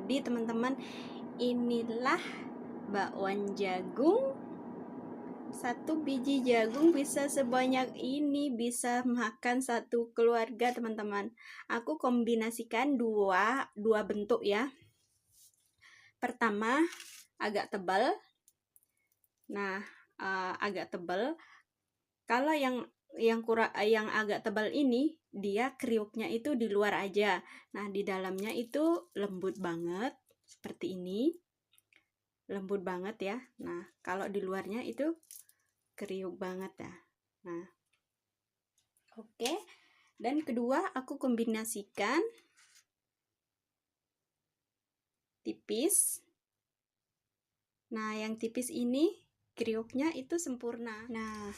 Jadi teman-teman, inilah bakwan jagung. Satu biji jagung bisa sebanyak ini, bisa makan satu keluarga teman-teman. Aku kombinasikan dua bentuk ya. Pertama agak tebal. Nah, agak tebal. Kalau yang agak tebal ini, dia kriuknya itu di luar aja. Nah, di dalamnya itu lembut banget seperti ini. Lembut banget ya. Nah, kalau di luarnya itu kriuk banget ya. Nah, oke. Dan kedua, aku kombinasikan tipis. Nah, yang tipis ini kriuknya itu sempurna. Nah,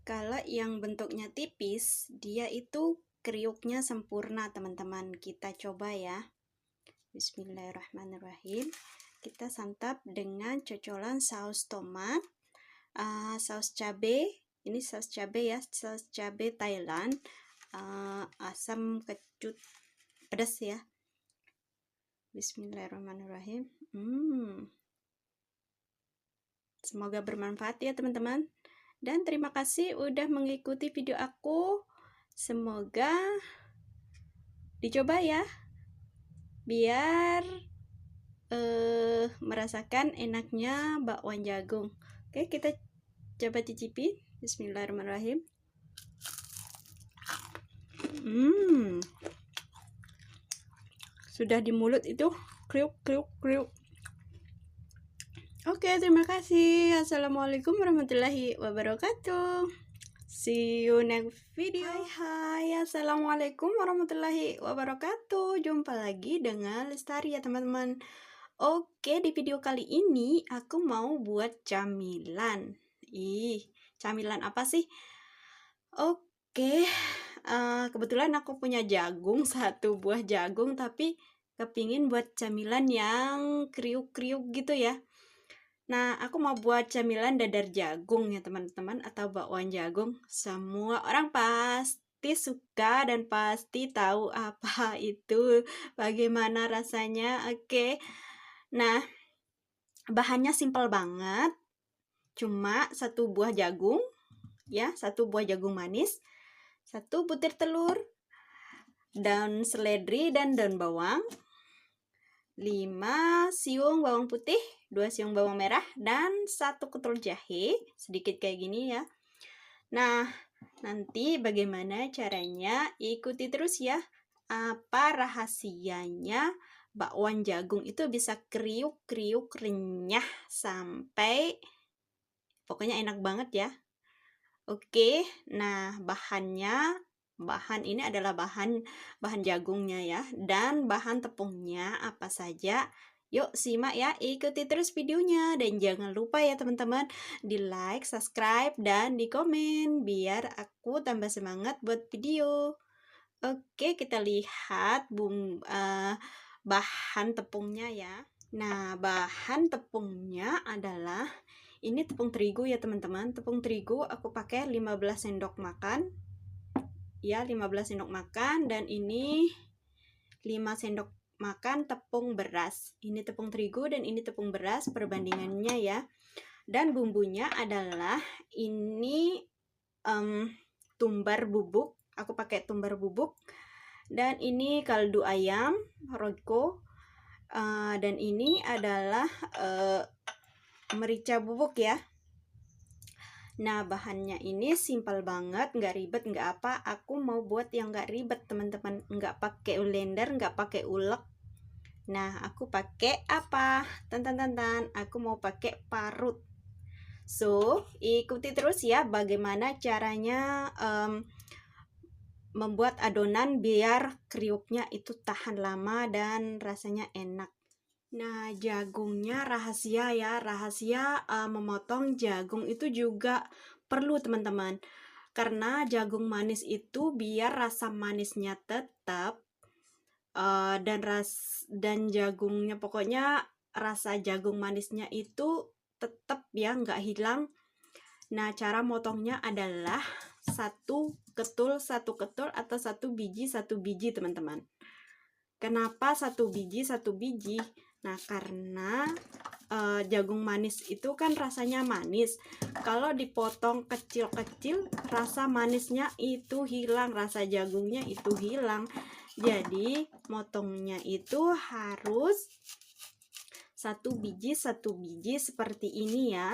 kalau yang bentuknya tipis, dia itu kriuknya sempurna, teman-teman. Kita coba ya. Bismillahirrahmanirrahim. Kita santap dengan cocolan saus tomat, saus cabai. Ini saus cabai ya, saus cabai Thailand, asam kecut pedas ya. Bismillahirrahmanirrahim. Semoga bermanfaat ya teman-teman. Dan terima kasih udah mengikuti video aku. Semoga dicoba ya, biar merasakan enaknya bakwan jagung. Oke, kita coba cicipi. Bismillahirrahmanirrahim. Sudah di mulut itu kriuk kriuk kriuk. Oke, terima kasih. Assalamualaikum warahmatullahi wabarakatuh. See you next video. Hai, assalamualaikum warahmatullahi wabarakatuh. Jumpa lagi dengan Lestari ya teman-teman. Oke, di video kali ini aku mau buat camilan. Camilan apa sih? Oke, kebetulan aku punya jagung, satu buah jagung, tapi kepingin buat camilan yang kriuk-kriuk gitu ya. Nah, aku mau buat camilan dadar jagung ya teman-teman, atau bakwan jagung. Semua orang pasti suka dan pasti tahu apa itu, bagaimana rasanya. Oke. Nah, bahannya simpel banget. Cuma satu buah jagung ya, satu buah jagung manis, satu butir telur, daun seledri dan daun bawang, 5 siung bawang putih, 2 siung bawang merah, dan 1 ketul jahe, sedikit kayak gini ya. Nah, nanti bagaimana caranya, ikuti terus ya. Apa rahasianya bakwan jagung itu bisa kriuk-kriuk renyah sampai pokoknya enak banget ya. Oke, nah bahan ini adalah bahan jagungnya ya, dan bahan tepungnya apa saja. Yuk simak ya, ikuti terus videonya, dan jangan lupa ya teman-teman di like, subscribe, dan di komen biar aku tambah semangat buat video. Oke, kita lihat bahan tepungnya ya. Nah, bahan tepungnya adalah ini tepung terigu ya teman-teman. Tepung terigu aku pakai 15 sendok makan. Ya, 15 sendok makan, dan ini 5 sendok makan tepung beras. Ini tepung terigu dan ini tepung beras, perbandingannya ya. Dan bumbunya adalah ini tumbar bubuk. Aku pakai tumbar bubuk. Dan ini kaldu ayam Royco. Dan ini adalah merica bubuk ya. Nah, bahannya ini simpel banget, nggak ribet, nggak apa. Aku mau buat yang nggak ribet teman-teman, nggak pakai blender, nggak pakai ulek. Nah, aku pakai apa? Tantan, aku mau pakai parut. So, ikuti terus ya bagaimana caranya membuat adonan biar kriuknya itu tahan lama dan rasanya enak. Nah, jagungnya rahasia ya, rahasia memotong jagung itu juga perlu teman-teman. Karena jagung manis itu biar rasa manisnya tetap, dan jagungnya, pokoknya rasa jagung manisnya itu tetap ya, nggak hilang. Nah, cara motongnya adalah satu ketul atau satu biji teman-teman. Kenapa satu biji? Nah, karena jagung manis itu kan rasanya manis. Kalau dipotong kecil-kecil, rasa manisnya itu hilang, rasa jagungnya itu hilang. Jadi motongnya itu harus satu biji seperti ini ya.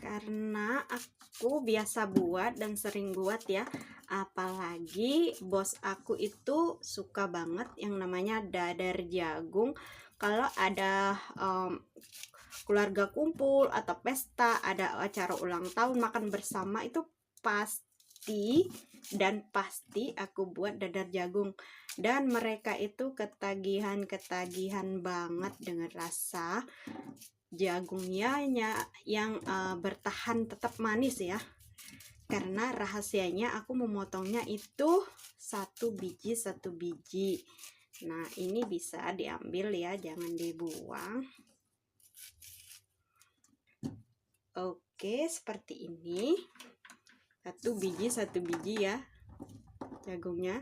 Karena aku biasa buat dan sering buat ya, apalagi bos aku itu suka banget yang namanya dadar jagung. Kalau ada keluarga kumpul atau pesta, ada acara ulang tahun, makan bersama, itu pasti aku buat dadar jagung. Dan mereka itu ketagihan banget dengan rasa jagungnya yang bertahan tetap manis ya. Karena rahasianya aku memotongnya itu satu biji. Nah, ini bisa diambil ya, jangan dibuang. Oke, seperti ini. Satu biji ya jagungnya.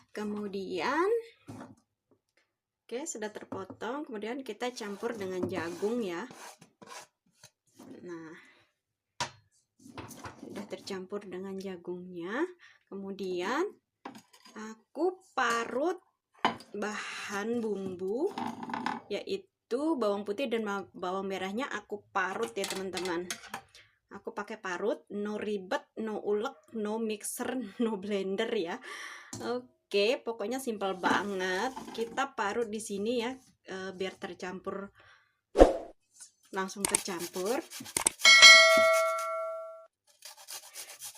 Kemudian oke, sudah terpotong. Kemudian kita campur dengan jagung ya. Nah, sudah tercampur dengan jagungnya. Kemudian aku parut bahan bumbu, yaitu bawang putih dan bawang merahnya aku parut ya teman-teman. Aku pakai parut, no ribet, no ulek, no mixer, no blender ya. Oke, pokoknya simpel banget. Kita parut di sini ya, biar tercampur, langsung tercampur.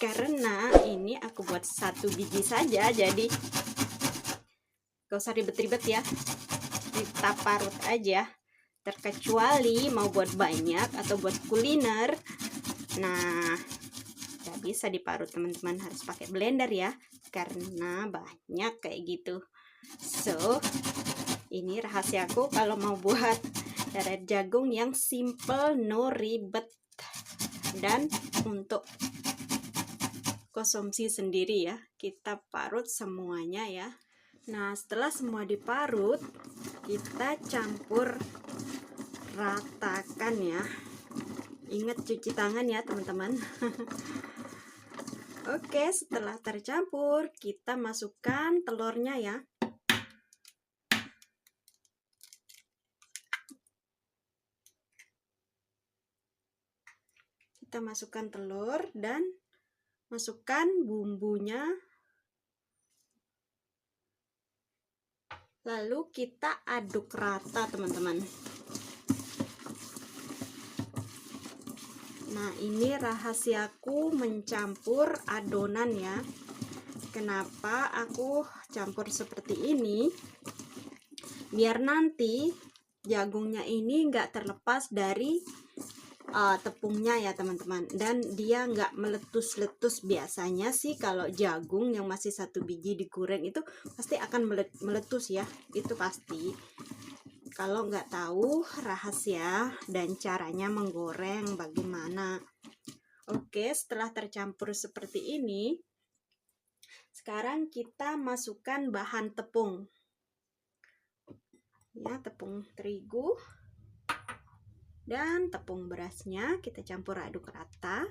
Karena ini aku buat satu biji saja, jadi gak usah ribet-ribet ya, kita parut aja. Terkecuali mau buat banyak atau buat kuliner, nah gak bisa diparut teman-teman, harus pakai blender ya, karena banyak kayak gitu. So, ini rahasiaku kalau mau buat dadar jagung yang simple, no ribet, dan untuk konsumsi sendiri ya. Kita parut semuanya ya. Nah, setelah semua diparut, kita campur ratakan ya. Ingat cuci tangan ya teman-teman. Oke, setelah tercampur, kita masukkan telurnya ya. Kita masukkan telur dan masukkan bumbunya. Lalu kita aduk rata teman-teman. Nah, ini rahasiaku mencampur adonan ya. Kenapa aku campur seperti ini? Biar nanti jagungnya ini nggak terlepas dari tepungnya ya teman-teman, dan dia nggak meletus-letus. Biasanya sih kalau jagung yang masih satu biji digoreng itu pasti akan meletus ya, itu pasti. Kalau nggak tahu rahasia dan caranya menggoreng bagaimana. Oke, setelah tercampur seperti ini, sekarang kita masukkan bahan tepung ya, tepung terigu dan tepung berasnya. Kita campur aduk rata.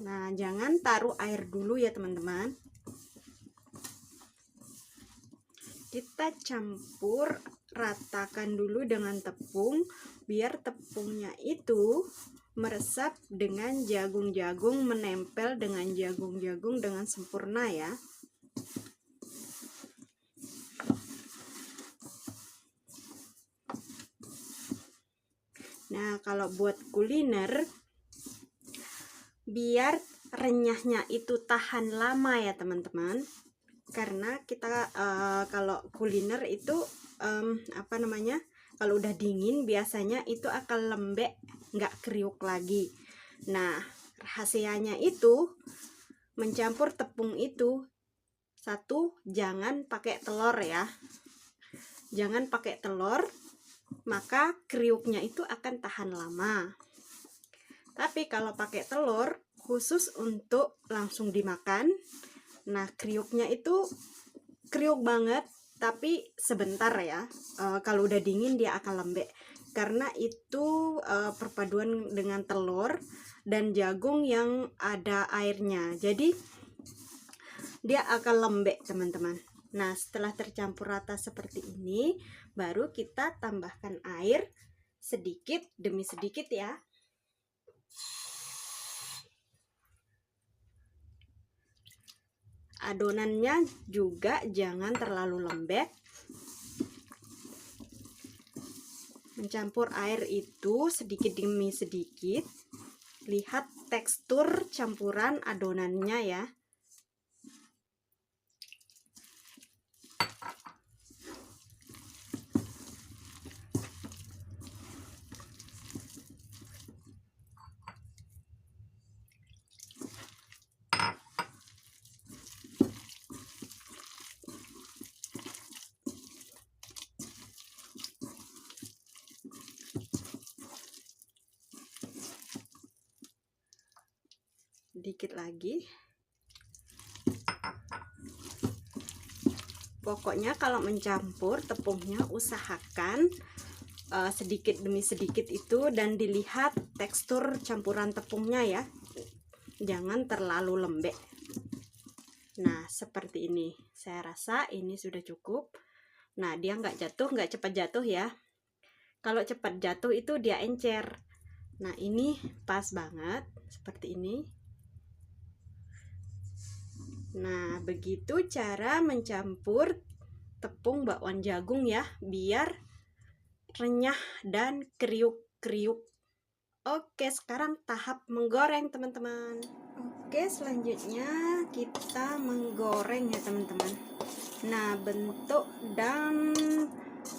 Nah, jangan taruh air dulu ya teman-teman. Kita campur ratakan dulu dengan tepung, biar tepungnya itu meresap dengan jagung-jagung, menempel dengan jagung-jagung dengan sempurna ya. Nah, kalau buat kuliner, biar renyahnya itu tahan lama ya teman-teman. Karena kita kalau kuliner itu kalau udah dingin biasanya itu akan lembek, nggak kriuk lagi. Nah, rahasianya itu mencampur tepung itu Satu, jangan pakai telur ya. Jangan pakai telur, maka kriuknya itu akan tahan lama. Tapi kalau pakai telur, khusus untuk langsung dimakan, nah kriuknya itu kriuk banget, tapi sebentar ya. Kalau udah dingin dia akan lembek, karena itu perpaduan dengan telur dan jagung yang ada airnya, jadi dia akan lembek teman-teman. Nah, setelah tercampur rata seperti ini, baru kita tambahkan air sedikit demi sedikit ya. Adonannya juga jangan terlalu lembek. Mencampur air itu sedikit demi sedikit. Lihat tekstur campuran adonannya ya. Dikit lagi. Pokoknya kalau mencampur tepungnya usahakan sedikit demi sedikit itu, dan dilihat tekstur campuran tepungnya ya. Jangan terlalu lembek. Nah, seperti ini. Saya rasa ini sudah cukup. Nah, dia nggak jatuh, nggak cepat jatuh ya. Kalau cepat jatuh itu dia encer. Nah, ini pas banget seperti ini. Nah, begitu cara mencampur tepung bakwan jagung ya, biar renyah dan kriuk-kriuk. Oke, sekarang tahap menggoreng teman-teman. Oke, selanjutnya kita menggoreng ya teman-teman. Nah, bentuk dan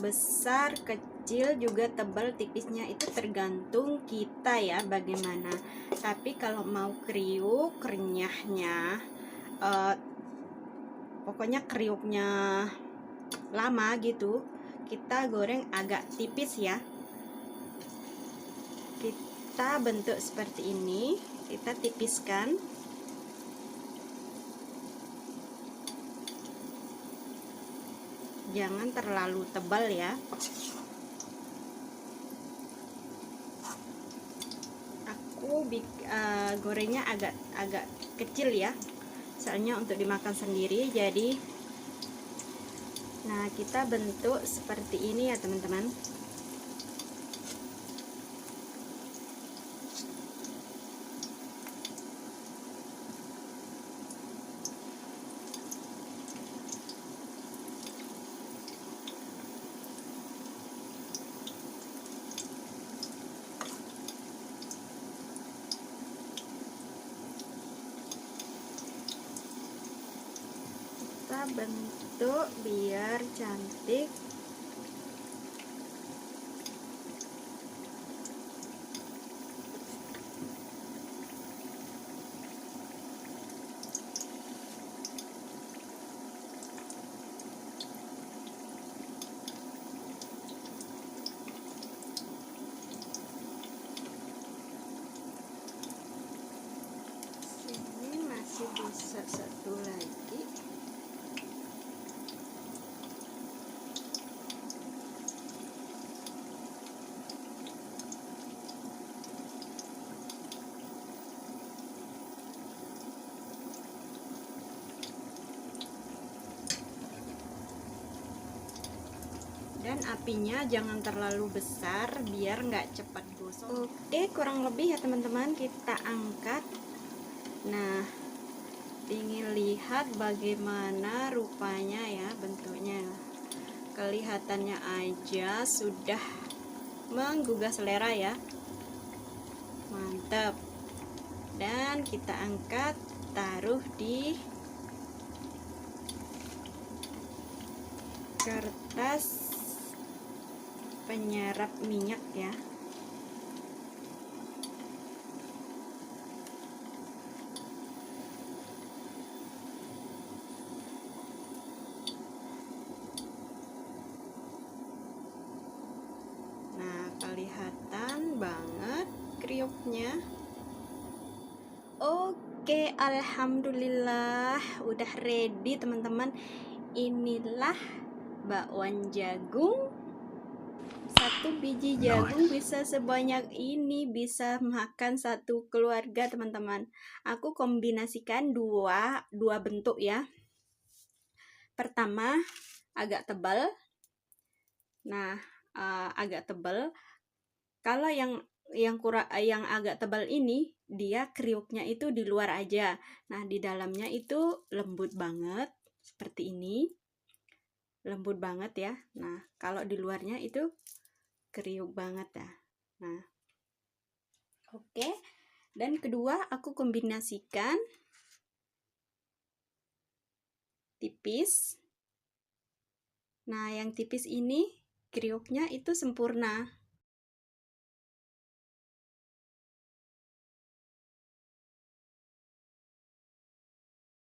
besar, kecil, juga tebal tipisnya itu tergantung kita ya bagaimana. Tapi kalau mau kriuk, renyahnya, pokoknya kriuknya lama gitu, kita goreng agak tipis ya. Kita bentuk seperti ini, kita tipiskan. Jangan terlalu tebal ya. Aku gorengnya agak kecil ya, soalnya untuk dimakan sendiri. Jadi nah, kita bentuk seperti ini ya teman-teman. Kita bentuk biar cantik. Sini masih bisa satu lagi. Dan apinya jangan terlalu besar biar nggak cepat gosong. Oke, kurang lebih ya teman-teman, kita angkat. Nah, ingin lihat bagaimana rupanya ya bentuknya. Kelihatannya aja sudah menggugah selera ya. Mantap. Dan kita angkat, taruh di kertas penyerap minyak ya. kriuknya. Oke, alhamdulillah udah ready teman-teman. Inilah bakwan jagung. Satu biji jagung bisa sebanyak ini, bisa makan satu keluarga teman-teman. Aku kombinasikan dua bentuk ya. Pertama agak tebal. Nah, agak tebal. Kalau yang agak tebal ini, dia kriuknya itu di luar aja. Nah, di dalamnya itu lembut banget seperti ini. Lembut banget ya. Nah, kalau di luarnya itu kriuk banget ya. Nah, oke. Dan kedua aku kombinasikan tipis. Nah, yang tipis ini kriuknya itu sempurna.